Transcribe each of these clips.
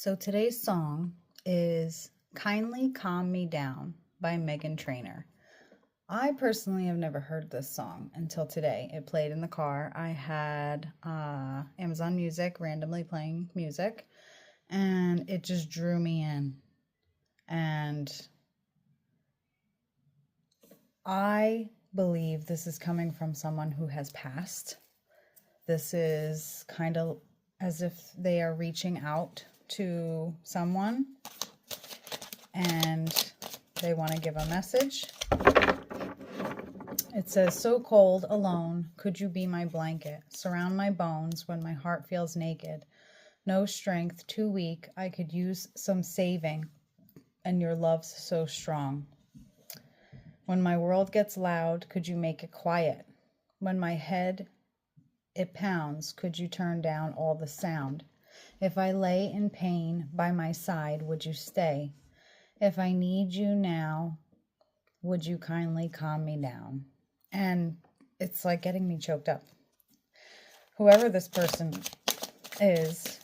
So today's song is Kindly Calm Me Down by Megan Trainor. I personally have never heard this song until today. It played in the car. I had Amazon Music randomly playing music, and it just drew me in. And I believe this is coming from someone who has passed. This is kind of as if they are reaching out to someone and they want to give a message. It says, "So cold, alone, could you be my blanket? Surround my bones when my heart feels naked. No strength, too weak, I could use some saving, and your love's so strong. When my world gets loud, could you make it quiet? When my head, it pounds, could you turn down all the sound? If I lay in pain by my side, would you stay? If I need you now, would you kindly calm me down?" And it's like getting me choked up. Whoever this person is,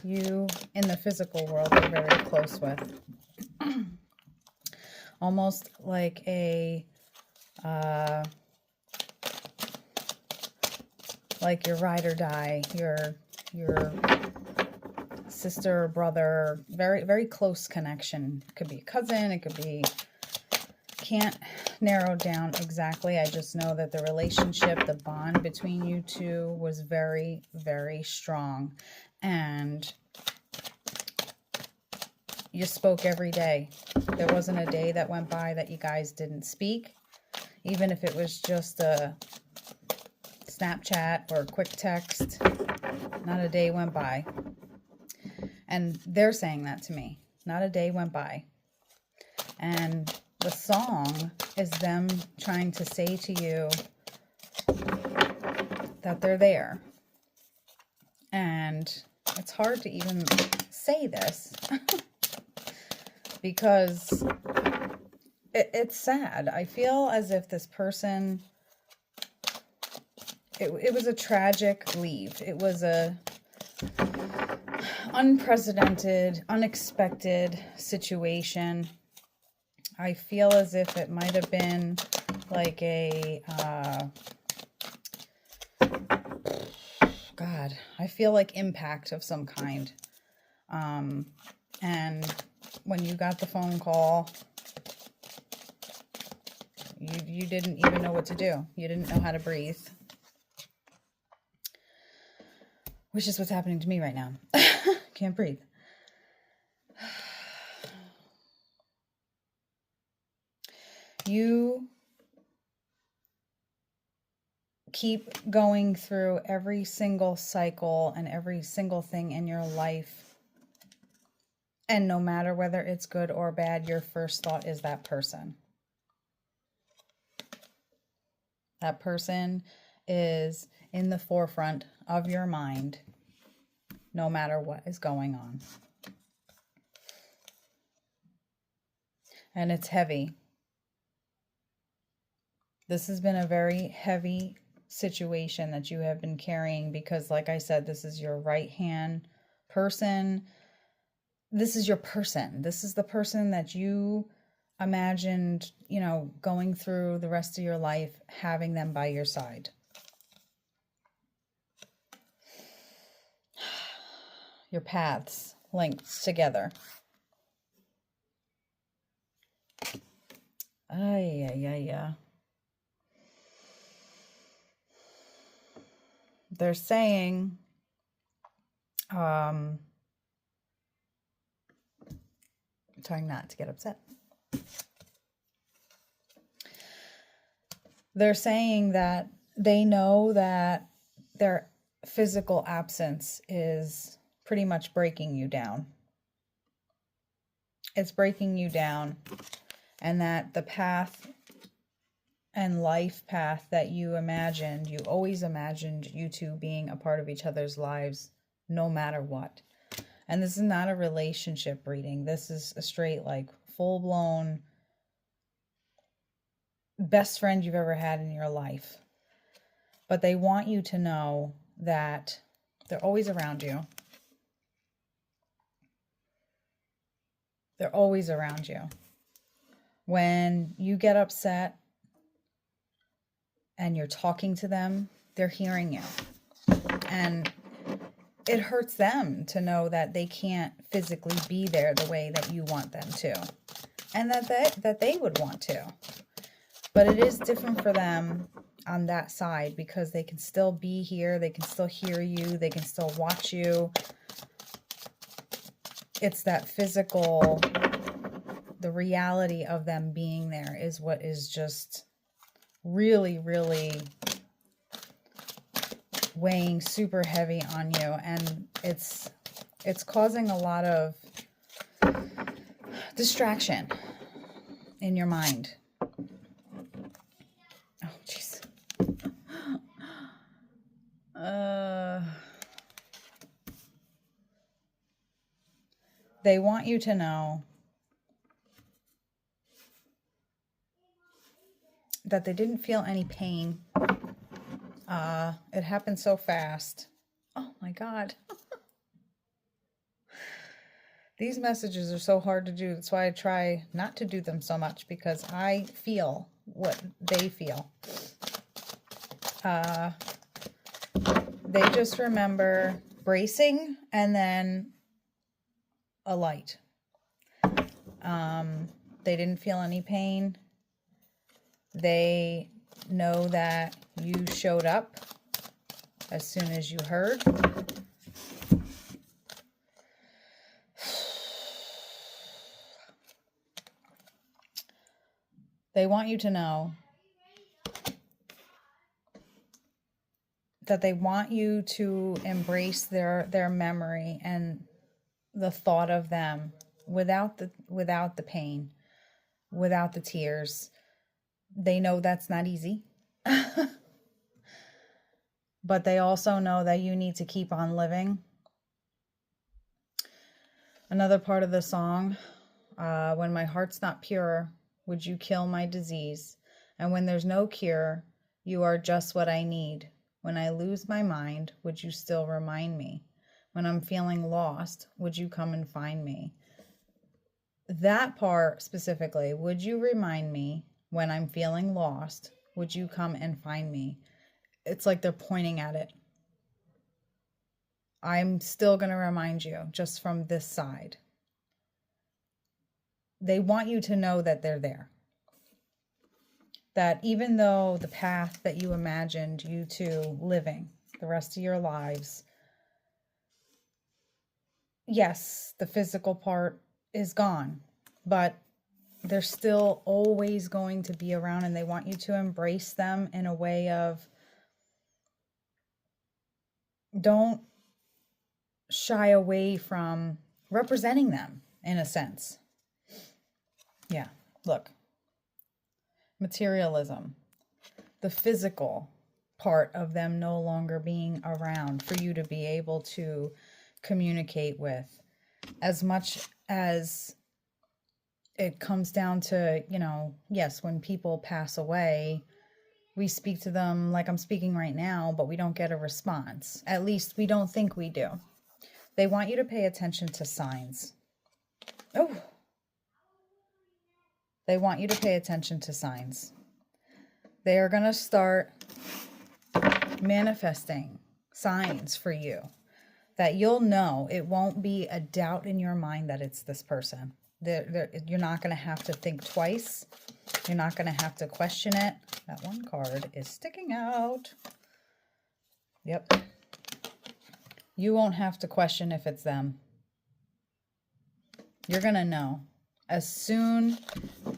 you in the physical world are very close with. Almost like like your ride or die, your sister or brother, very, very close connection. It could be a cousin, it could be, can't narrow down exactly. I just know that the relationship, the bond between you two was very, very strong. And you spoke every day. There wasn't a day that went by that you guys didn't speak. Even if it was just a Snapchat or a quick text, not a day went by. And they're saying that to me. Not a day went by. And the song is them trying to say to you that they're there. And it's hard to even say this because it's sad. I feel as if this person, it was a tragic leave. It was a unprecedented, unexpected situation. I feel as if it might have been like a, I feel like impact of some kind. And when you got the phone call, you didn't even know what to do. You didn't know how to breathe. Which is what's happening to me right now. Can't breathe. You keep going through every single cycle and every single thing in your life. And no matter whether it's good or bad, your first thought is that person. That person is in the forefront of your mind, no matter what is going on. And it's heavy. This has been a very heavy situation that you have been carrying because, like I said, this is your right-hand person. This is your person. This is the person that you imagined, going through the rest of your life, having them by your side. Your paths linked together. Yeah. They're saying, I'm trying not to get upset. They're saying that they know that their physical absence is pretty much breaking you down. It's breaking you down, and that the path and life path that you always imagined you two being a part of each other's lives, no matter what. And this is not a relationship reading. This is a straight, full-blown best friend you've ever had in your life. But they want you to know that they're always around you. They're always around you. When you get upset and you're talking to them, they're hearing you. And it hurts them to know that they can't physically be there the way that you want them to. And that they would want to. But it is different for them on that side because they can still be here. They can still hear you. They can still watch you. It's that physical, the reality of them being there is what is just really, really weighing super heavy on you. And it's causing a lot of distraction in your mind. Oh, jeez. They want you to know that they didn't feel any pain. It happened so fast. Oh my God. These messages are so hard to do. That's why I try not to do them so much, because I feel what they feel. They just remember bracing and then a light. They didn't feel any pain. They know that you showed up as soon as you heard. They want you to know that they want you to embrace their memory and the thought of them without the pain, without the tears. They know that's not easy. But they also know that you need to keep on living. Another part of the song, when my heart's not pure, would you kill my disease? And when there's no cure, you are just what I need. When I lose my mind, would you still remind me? When I'm feeling lost, would you come and find me? That part specifically, would you remind me when I'm feeling lost, would you come and find me? It's like they're pointing at it. I'm still going to remind you just from this side. They want you to know that they're there. That even though the path that you imagined you two living the rest of your lives, yes, the physical part is gone, but they're still always going to be around, and they want you to embrace them in a way of, don't shy away from representing them in a sense. Yeah, look. Materialism. The physical part of them no longer being around for you to be able to communicate with. As much as it comes down to, yes, when people pass away, we speak to them like I'm speaking right now, but we don't get a response. At least we don't think we do. They want you to pay attention to signs. Oh. They want you to pay attention to signs. They are going to start manifesting signs for you that you'll know. It won't be a doubt in your mind that it's this person. You're not going to have to think twice. You're not going to have to question it. That one card is sticking out. Yep. You won't have to question if it's them. You're going to know as soon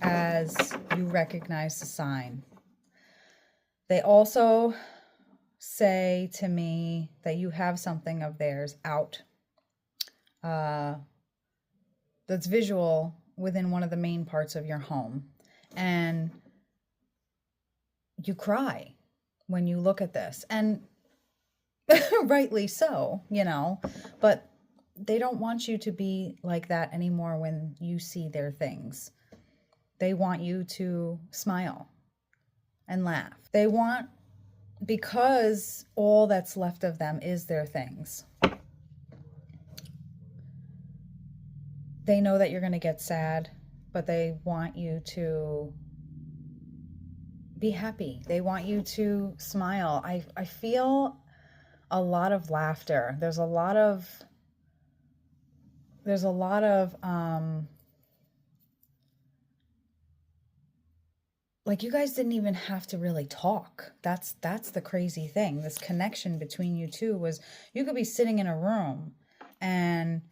as you recognize the sign. They also say to me that you have something of theirs out. That's visual within one of the main parts of your home. And you cry when you look at this. And rightly so, but they don't want you to be like that anymore when you see their things. They want you to smile and laugh. They want, because all that's left of them is their things. they know that you're going to get sad, but they want you to be happy. They want you to smile. I feel a lot of laughter. There's a lot of like, you guys didn't even have to really talk. That's the crazy thing. This connection between you two was, you could be sitting in a room and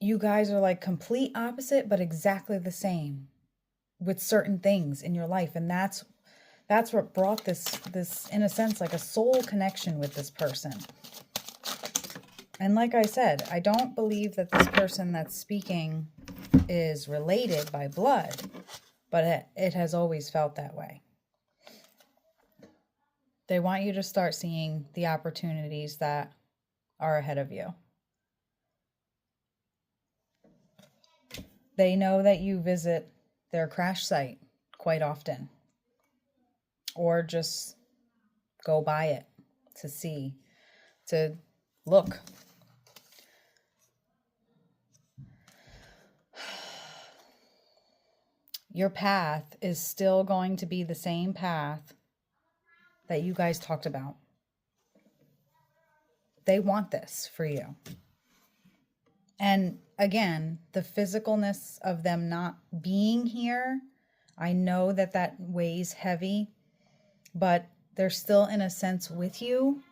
you guys are like complete opposite, but exactly the same with certain things in your life. And that's what brought this, in a sense, like a soul connection with this person. And like I said, I don't believe that this person that's speaking is related by blood, but it has always felt that way. They want you to start seeing the opportunities that are ahead of you. They know that you visit their crash site quite often, or just go by it to see, to look. Your path is still going to be the same path that you guys talked about. They want this for you. And again, the physicalness of them not being here, I know that that weighs heavy, but they're still in a sense with you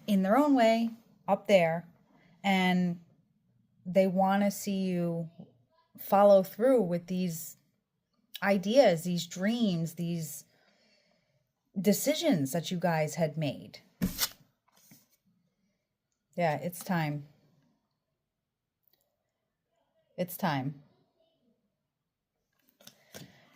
in their own way up there. And they want to see you follow through with these ideas, these dreams, these decisions that you guys had made. Yeah, it's time. It's time.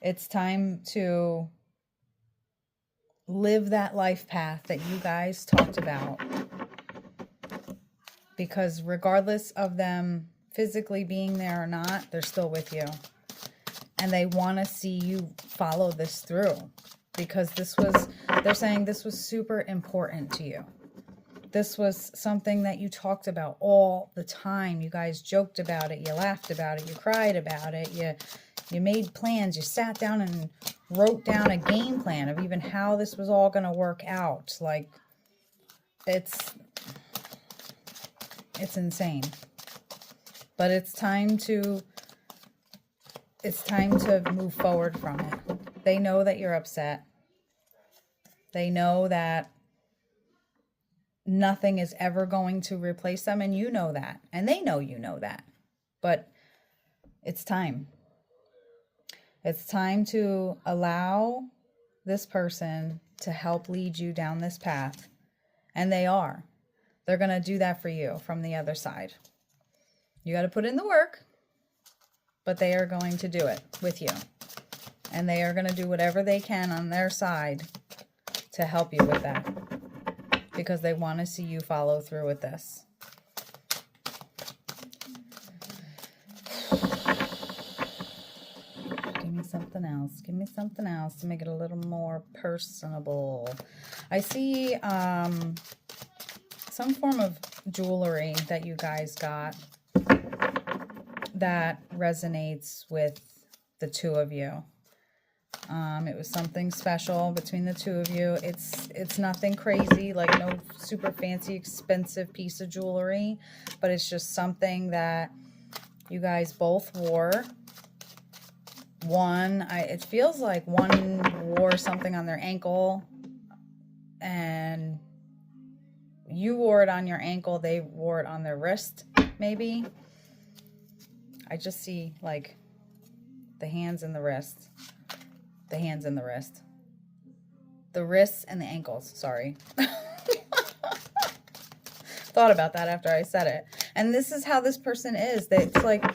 It's time to live that life path that you guys talked about. Because regardless of them physically being there or not, they're still with you. And they want to see you follow this through. Because they're saying this was super important to you. This was something that you talked about all the time. You guys joked about it. You laughed about it. You cried about it. You made plans. You sat down and wrote down a game plan of even how this was all going to work out. Like, it's insane. But it's time to move forward from it. They know that you're upset. They know that nothing is ever going to replace them, and you know that. And they know you know that. But it's time. It's time to allow this person to help lead you down this path. And they are. They're going to do that for you from the other side. You got to put in the work, but they are going to do it with you. And they are going to do whatever they can on their side to help you with that. Because they want to see you follow through with this. Give me something else. Give me something else to make it a little more personable. I see some form of jewelry that you guys got that resonates with the two of you. It was something special between the two of you. It's nothing crazy, like no super fancy, expensive piece of jewelry, but it's just something that you guys both wore. It feels like one wore something on their ankle, and you wore it on your ankle, they wore it on their wrist, maybe. I just see, like, the hands and the wrist. The hands and the wrist. The wrists and the ankles, sorry. Thought about that after I said it. And this is how this person is. It's like,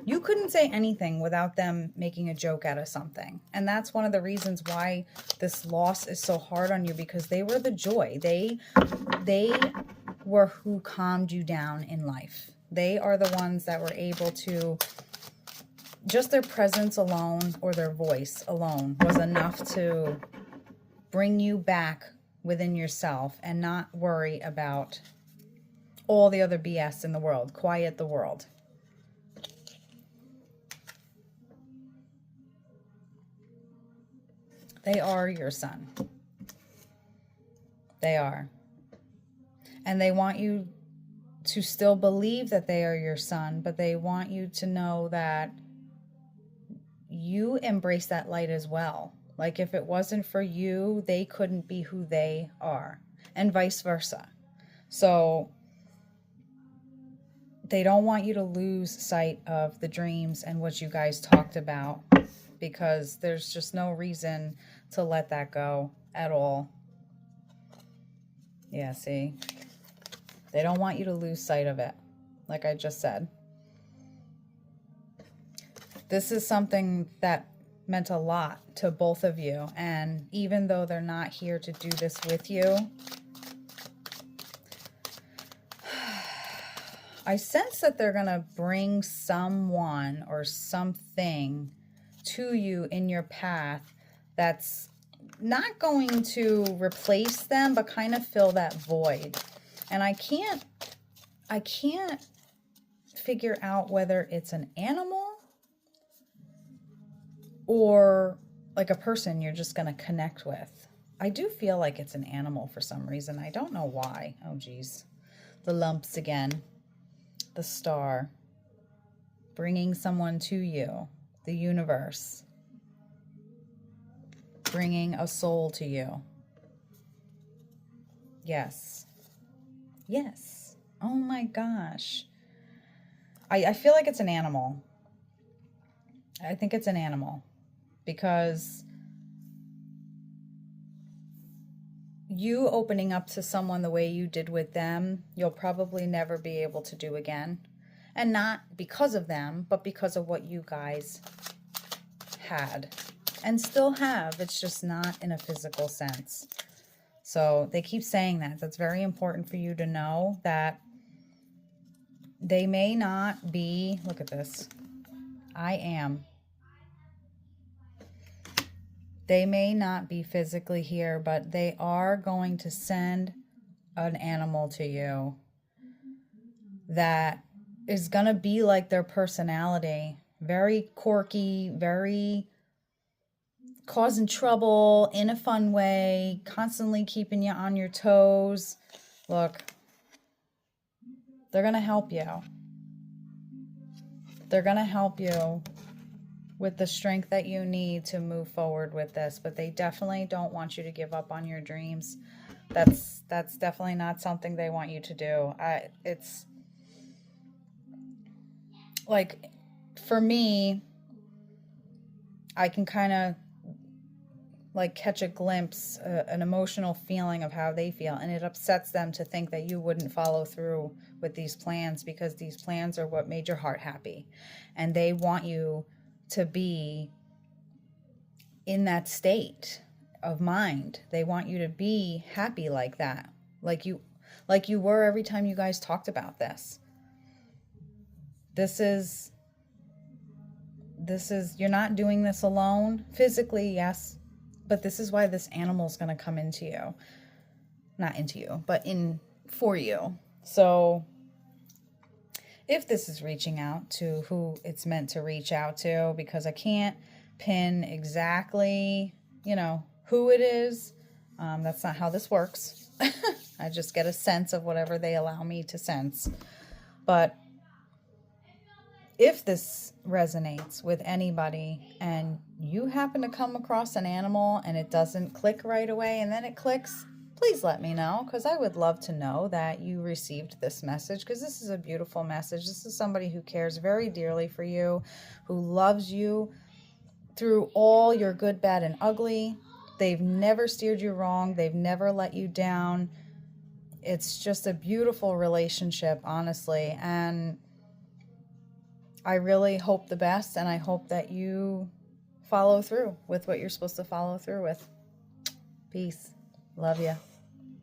you couldn't say anything without them making a joke out of something. And that's one of the reasons why this loss is so hard on you, because they were the joy. They were who calmed you down in life. They are the ones that were able to, just their presence alone or their voice alone was enough to bring you back within yourself and not worry about all the other BS in the world. Quiet the world. They are your son. They are. And they want you to still believe that they are your son, but they want you to know that you embrace that light as well. Like if it wasn't for you, they couldn't be who they are, and vice versa. So they don't want you to lose sight of the dreams and what you guys talked about, because there's just no reason to let that go at all. Yeah, see? They don't want you to lose sight of it, like I just said. This is something that meant a lot to both of you, and even though they're not here to do this with you, I sense that they're going to bring someone or something to you in your path that's not going to replace them, but kind of fill that void. And I can't figure out whether it's an animal or like a person you're just going to connect with. I do feel like it's an animal for some reason. I don't know why. Oh, geez. The lumps again. The star. Bringing someone to you. The universe. Bringing a soul to you. Yes. Yes. Oh my gosh. I feel like it's an animal. I think it's an animal. Because you opening up to someone the way you did with them, you'll probably never be able to do again. And not because of them, but because of what you guys had and still have. It's just not in a physical sense. So they keep saying that. That's very important for you to know, that they may not be, look at this, I am. They may not be physically here, but they are going to send an animal to you that is going to be like their personality. Very quirky, very causing trouble in a fun way, constantly keeping you on your toes. Look, they're going to help you. They're going to help you with the strength that you need to move forward with this, but they definitely don't want you to give up on your dreams. That's definitely not something they want you to do. It's like, for me, I can kind of like catch a glimpse, an emotional feeling of how they feel, and it upsets them to think that you wouldn't follow through with these plans, because these plans are what made your heart happy, and they want you to be in that state of mind. They want you to be happy like that, like you were every time you guys talked about this. This is, you're not doing this alone. Physically, yes, but this is why this animal is going to come into you. Not into you, but in for you. So if this is reaching out to who it's meant to reach out to, because I can't pin exactly, who it is. That's not how this works. I just get a sense of whatever they allow me to sense. But if this resonates with anybody and you happen to come across an animal and it doesn't click right away and then it clicks, please let me know, because I would love to know that you received this message, because this is a beautiful message. This is somebody who cares very dearly for you, who loves you through all your good, bad, and ugly. They've never steered you wrong. They've never let you down. It's just a beautiful relationship, honestly. And I really hope the best, and I hope that you follow through with what you're supposed to follow through with. Peace. Love you.